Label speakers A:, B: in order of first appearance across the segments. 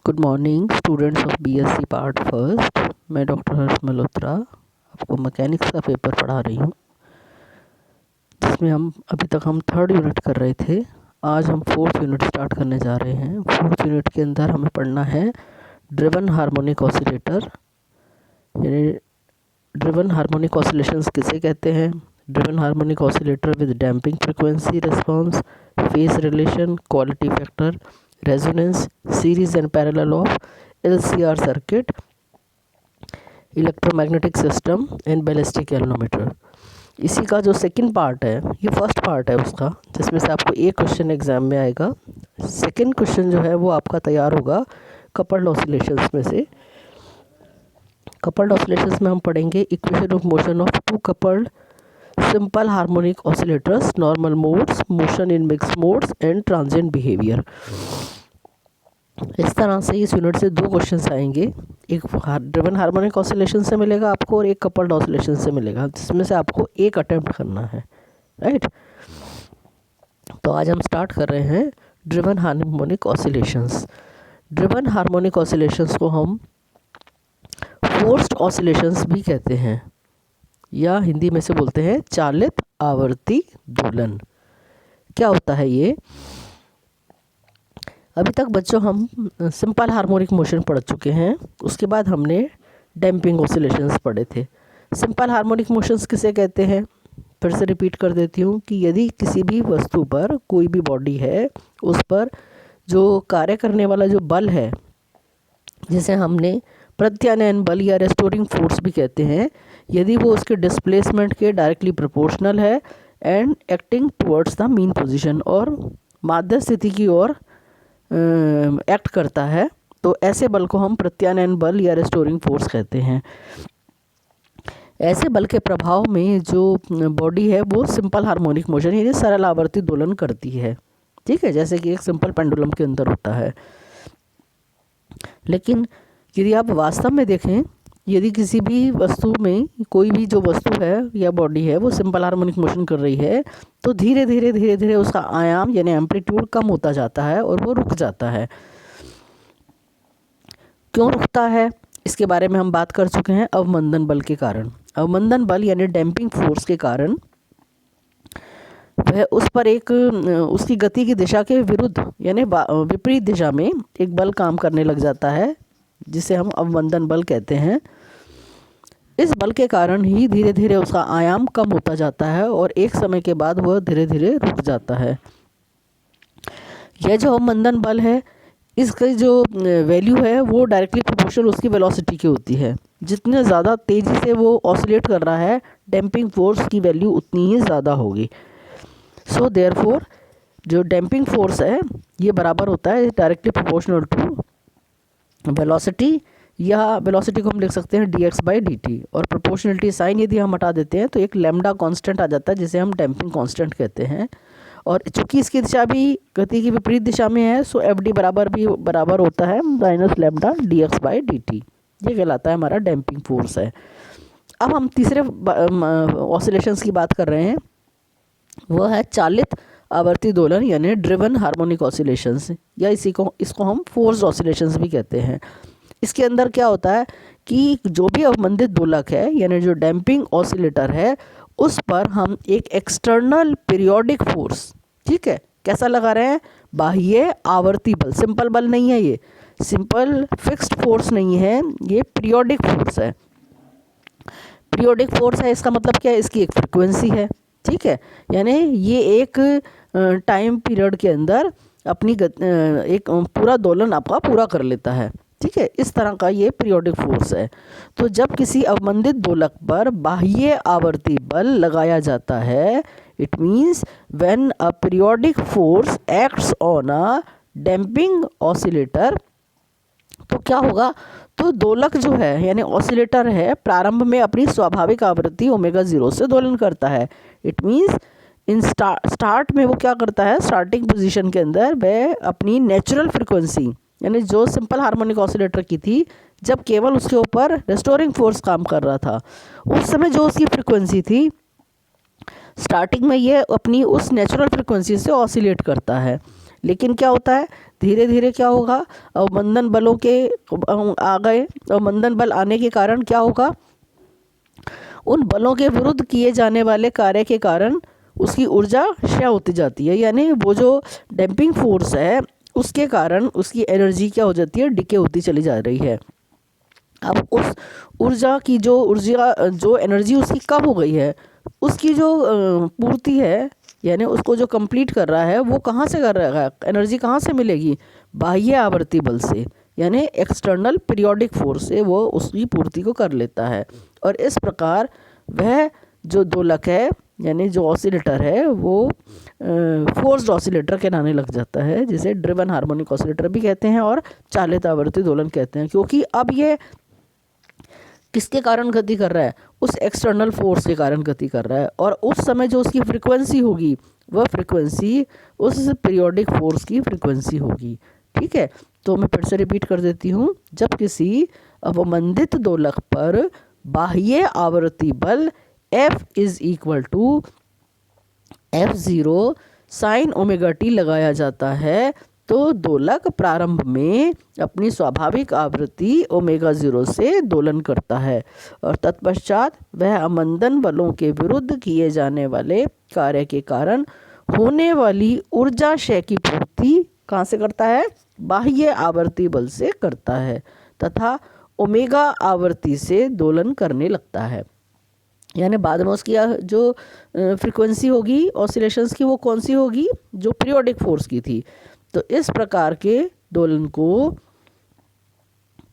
A: Good morning students of BSc part first. मैं doctor हर्ष मल्होत्रा आपको mechanics का पेपर पढ़ा रही हूँ, जिसमें अभी तक हम थर्ड यूनिट कर रहे थे। आज हम फोर्थ यूनिट स्टार्ट करने जा रहे हैं। फोर्थ यूनिट के अंदर हमें पढ़ना है ड्रिवन हार्मोनिक ऑसिलेटर, यानी ड्रिवन हार्मोनिक ऑसिलेशंस किसे कहते हैं, driven harmonic oscillator with damping frequency response, phase relation, quality factor, resonance, series and parallel of LCR circuit, electromagnetic system and ballistic galvanometer. इसी का जो सेकंड पार्ट है, ये first part है उसका, जिसमें से आपको एक क्वेश्चन एग्जाम में आएगा। सेकंड क्वेश्चन जो है वो आपका तैयार होगा कपल्ड ऑसिलेशंस में से। कपल्ड ऑसिलेशंस में हम पढ़ेंगे equation of motion of two coupled simple harmonic oscillators, normal modes, motion in mix modes and transient behaviour. इस तरह से इस यूनिट से दो क्वेश्चंस आएंगे, एक ड्रिवन हार्मोनिक ऑसिलेशन से मिलेगा आपको और एक कपल्ड ऑसिलेशन से मिलेगा, जिसमें से आपको एक अटेम्प्ट करना है, राइट। तो आज हम स्टार्ट कर रहे हैं driven harmonic oscillations. Driven harmonic oscillations को हम फोर्स्ड ऑसिलेशंस भी कहते हैं, या हिंदी में से बोलते हैं चालित आवर्ती दोलन। क्या होता है ये? अभी तक बच्चों हम सिंपल हार्मोनिक मोशन पढ़ चुके हैं, उसके बाद हमने डैम्पिंग ऑसिलेशंस पढ़े थे। सिंपल हार्मोनिक मोशंस किसे कहते हैं? फिर से रिपीट कर देती हूँ कि यदि किसी भी वस्तु पर, कोई भी बॉडी है, उस पर जो कार्य करने वाला जो बल है, जिसे हमने प्रत्यानयन बल या रेस्टोरिंग फोर्स भी कहते हैं, यदि वो उसके डिस्प्लेसमेंट के डायरेक्टली प्रोपोर्शनल है and acting towards the mean position, और माध्य स्थिति की ओर एक्ट करता है, तो ऐसे बल को हम प्रत्यानयन बल या रेस्टोरिंग फोर्स कहते हैं। ऐसे बल के प्रभाव में जो बॉडी है वो सिंपल हार्मोनिक मोशन यानी सरल आवर्ती दोलन करती है, ठीक है, जैसे कि एक सिंपल पेंडुलम के अंदर होता है। लेकिन यदि आप वास्तव में देखें, यदि किसी भी वस्तु में, कोई भी जो वस्तु है या बॉडी है वो सिंपल हार्मोनिक मोशन कर रही है, तो धीरे धीरे उसका आयाम यानी एम्पलीट्यूड कम होता जाता है और वो रुक जाता है। क्यों रुकता है, इसके बारे में हम बात कर चुके हैं। अवमंदन बल के कारण, अवमंदन बल यानी डैम्पिंग फोर्स के कारण वह उस पर एक उसकी गति की दिशा के विरुद्ध यानी विपरीत दिशा में एक बल काम करने लग जाता है, जिसे हम अवमंदन बल कहते हैं। इस बल के कारण ही धीरे धीरे उसका आयाम कम होता जाता है और एक समय के बाद वह धीरे धीरे रुक जाता है। यह जो अवमंदन बल है, इसकी जो वैल्यू है वो डायरेक्टली प्रोपोर्शनल उसकी वेलोसिटी की होती है। जितने ज़्यादा तेज़ी से वो ऑसिलेट कर रहा है, डैम्पिंग फोर्स की वैल्यू उतनी ही ज़्यादा होगी। सो देयरफॉर जो डैम्पिंग फोर्स है ये बराबर होता है डायरेक्टली प्रोपोर्शनल टू वेलोसिटी, या वेलोसिटी को हम लिख सकते हैं dx/dt, और प्रोपोर्शनलिटी साइन यदि हम हटा देते हैं तो एक लैम्डा कांस्टेंट आ जाता है, जिसे हम डैम्पिंग कांस्टेंट कहते हैं। और चूंकि इसकी दिशा भी गति की विपरीत दिशा में है, सो FD बराबर होता है -λ dx/dt। ये कहलाता है हमारा डैम्पिंग फोर्स है। अब हम तीसरे ऑसिलेशंस की बात कर रहे हैं, वह है चालित आवर्ती दोलन यानी ड्रिवन हार्मोनिक ऑसिलेशंस, या इसको हम फोर्स्ड ऑसिलेशंस भी कहते हैं। इसके अंदर क्या होता है कि जो भी अवमंदित दोलक है यानी जो डैम्पिंग ऑसिलेटर है, उस पर हम एक एक्सटर्नल पीरियोडिक फोर्स, ठीक है, कैसा लगा रहे हैं? बाह्य आवर्ती बल। सिंपल बल नहीं है, ये सिंपल फिक्स्ड फोर्स नहीं है, ये पीरियोडिक फोर्स है। पीरियोडिक फोर्स है, इसका मतलब क्या है? इसकी एक फ्रिक्वेंसी है, ठीक है, यानी ये एक टाइम पीरियड के अंदर अपनी एक पूरा दोलन आपका पूरा कर लेता है, ठीक है, इस तरह का ये पीरियोडिक फोर्स है। तो जब किसी अवमंदित दोलक पर बाह्य आवर्ती बल लगाया जाता है, it means when a periodic force acts on a damping oscillator, तो क्या होगा? तो दोलक जो है यानी ऑसिलेटर है, प्रारंभ में अपनी स्वाभाविक आवृत्ति ω0 से दोलन करता है। इट मीन्स इन स्टार्ट में वो क्या करता है? स्टार्टिंग पोजीशन के अंदर वह अपनी नेचुरल फ्रिक्वेंसी यानी जो सिंपल हार्मोनिक ऑसिलेटर की थी, जब केवल उसके ऊपर रेस्टोरिंग फोर्स काम कर रहा था, उस समय जो उसकी फ्रिक्वेंसी थी, स्टार्टिंग में ये अपनी उस नेचुरल फ्रिक्वेंसी से ऑसिलेट करता है। लेकिन क्या होता है, धीरे धीरे क्या होगा, अवमंदन बलों के आ गए, अवमंदन बल आने के कारण क्या होगा, उन बलों के विरुद्ध किए जाने वाले कार्य के कारण उसकी ऊर्जा क्षय होती जाती है, यानी वो जो डैम्पिंग फोर्स है उसके कारण उसकी एनर्जी क्या हो जाती है, डिके होती चली जा रही है। अब उस ऊर्जा की जो एनर्जी उसकी कम हो गई है, उसकी जो पूर्ति है, यानी उसको जो कंप्लीट कर रहा है वो कहाँ से कर रहा है, एनर्जी कहाँ से मिलेगी, बाह्य आवर्ती बल से, यानी एक्सटर्नल पीरियोडिक फोर्स से वो उसकी पूर्ति को कर लेता है। और इस प्रकार वह जो दोलक है यानी जो ऑसिलेटर है वो फोर्स्ड ऑसिलेटर कहलाने लग जाता है, जिसे ड्रिवन हार्मोनिक ऑसिलेटर भी कहते हैं और चालित आवर्ती दोलन कहते हैं, क्योंकि अब ये किसके कारण गति कर रहा है, उस एक्सटर्नल फोर्स के कारण गति कर रहा है। और उस समय जो उसकी फ्रीक्वेंसी होगी वह फ्रीक्वेंसी उस पीरियोडिक फोर्स की फ्रीक्वेंसी होगी। ठीक है, तो मैं फिर से रिपीट कर देती हूँ। जब किसी अवमंदित दोलक पर बाह्य आवर्ती बल F is equal to F0 sine omega t लगाया जाता है तो दोलक प्रारंभ में अपनी स्वाभाविक आवृत्ति ओमेगा 0 से दोलन करता है और तत्पश्चात वह अवमंदन बलों के विरुद्ध किए जाने वाले कार्य के कारण होने वाली ऊर्जा क्षय की पूर्ति कहाँ से करता है, बाह्य आवर्ती बल से करता है तथा ओमेगा आवर्ती से दोलन करने लगता है। यानी बाद में उसकी जो फ्रीक्वेंसी होगी ऑसिलेशंस की वो कौन सी होगी, जो पीरियोडिक फोर्स की थी। तो इस प्रकार के दोलन को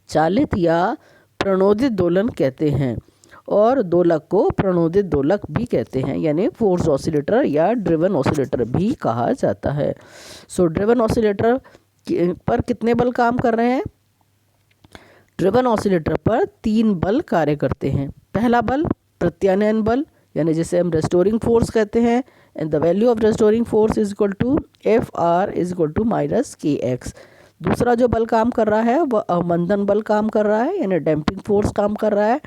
A: चालित या प्रणोदित दोलन कहते हैं और दोलक को प्रणोदित दोलक भी कहते हैं, यानी फोर्स ऑसिलेटर या ड्रिवन ऑसिलेटर भी कहा जाता है। सो ड्रिवन ऑसिलेटर पर कितने बल काम कर रहे हैं, ड्रिवन ऑसिलेटर पर 3 बल कार्य करते हैं। पहला बल प्रत्यानयन बल, यानी जिसे हम रेस्टोरिंग फोर्स कहते हैं, and the value of restoring force is equal to Fr is equal to minus KX। दूसरा जो बल काम कर रहा है वह अवमंदन बल काम कर रहा है, यानी डैम्पिंग फोर्स काम कर रहा है,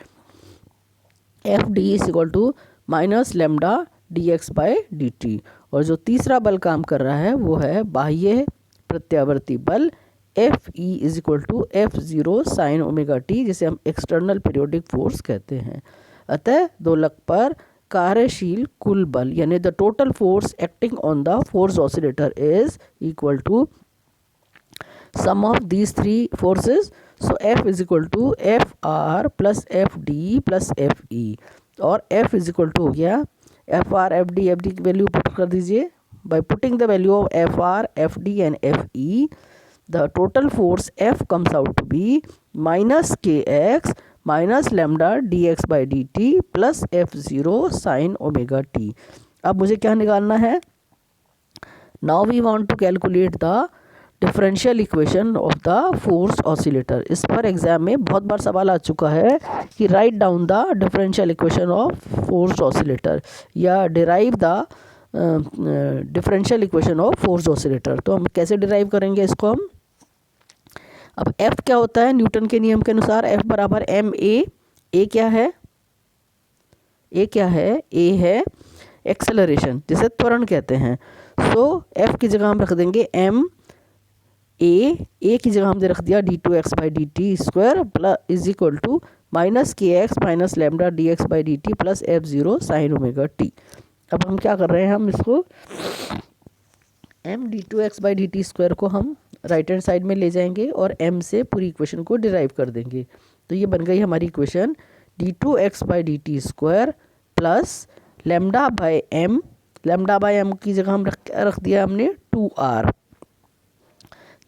A: Fd is equal to minus lambda dx by dt। और जो तीसरा बल काम कर रहा है वो है बाह्य प्रत्यावर्ती बल Fe is equal to F0 sine omega t, जिसे हम एक्सटर्नल पीरियोडिक फोर्स कहते हैं। अतः दोलक पर कार्यशील कुल बल यानी the total force acting on the force oscillator is equal to sum of these 3 forces. So F is equal to Fr plus Fd plus Fe और F इज इक्वल टू हो गया Fr Fd की value put कर दीजिए। By putting the value of Fr Fd and Fe the total force F comes out to be minus Kx minus lambda dx by dt plus F0 sin omega t। अब मुझे क्या निकालना है, now we want to calculate the differential equation of the forced oscillator। इस पर exam में बहुत बार सवाल आ चुका है कि write down the differential equation of forced oscillator या derive the differential equation of forced oscillator। तो हम कैसे derive करेंगे इसको हम, अब F क्या होता है न्यूटन के नियम के अनुसार, F बराबर ma। A क्या है, A क्या है, A है एक्सेलरेशन जिसे त्वरण कहते हैं। सो F की जगह हम रख देंगे m A की जगह हमने रख दिया d2x by D T square plus is equal to minus KX minus lambda dx by D T plus F0 sine omega t. अब हम क्या कर रहे हैं, हम इसको m d2x by D T square को हम राइट हैंड साइड में ले जाएंगे और m से पूरी इक्वेशन को डिराइव कर देंगे। तो ये बन गई हमारी equation d2x by D T square plus lambda by m, lambda by m की जगह हम रख दिया हमने 2r।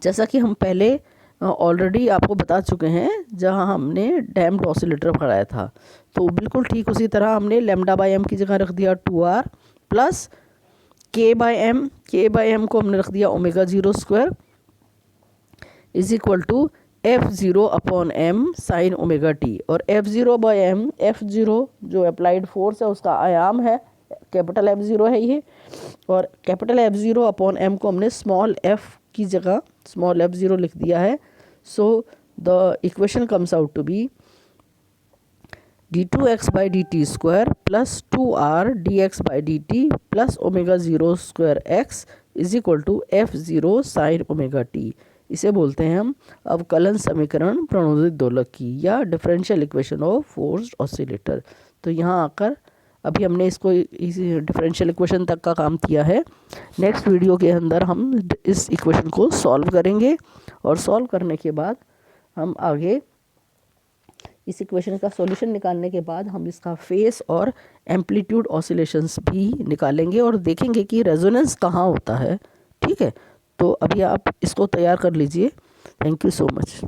A: जैसा कि हम पहले ऑलरेडी आपको बता चुके हैं जहां हमने डैम्प्ड ऑसिलेटर पढ़ाया था, तो बिल्कुल ठीक उसी तरह हमने लेमडा बाय m की जगह रख दिया 2r plus k bye m को हमने रख दिया omega 0 square is equal to F0 upon m sine omega t. और F0 बाय m, F0 जो अप्लाइड फोर्स है उसका आयाम है, कैपिटल F0 है ये, और कैपिटल F0 अपॉन m को हमने स्मॉल f की जगह स्मॉल f0 लिख दिया है। So the equation comes out to be d2x by D T square plus 2r dx by D T plus omega 0 square x is equal to F0 sine omega T. इसे बोलते हैं हम अवकलन समीकरण प्रणोदित दोलक की, या differential equation of forced oscillator. तो यहाँ आकर अभी हमने इसको इसी डिफरेंशियल इक्वेशन तक का काम किया है। नेक्स्ट वीडियो के अंदर हम इस इक्वेशन को सॉल्व करेंगे, और सॉल्व करने के बाद हम आगे इस इक्वेशन का सॉल्यूशन निकालने के बाद हम इसका फेस और एम्पलीट्यूड ऑसिलेशंस भी निकालेंगे और देखेंगे कि रेजोनेंस कहाँ होता है। ठीक है, तो अभी आप इसको तैयार कर लीजिए। Thank you so much.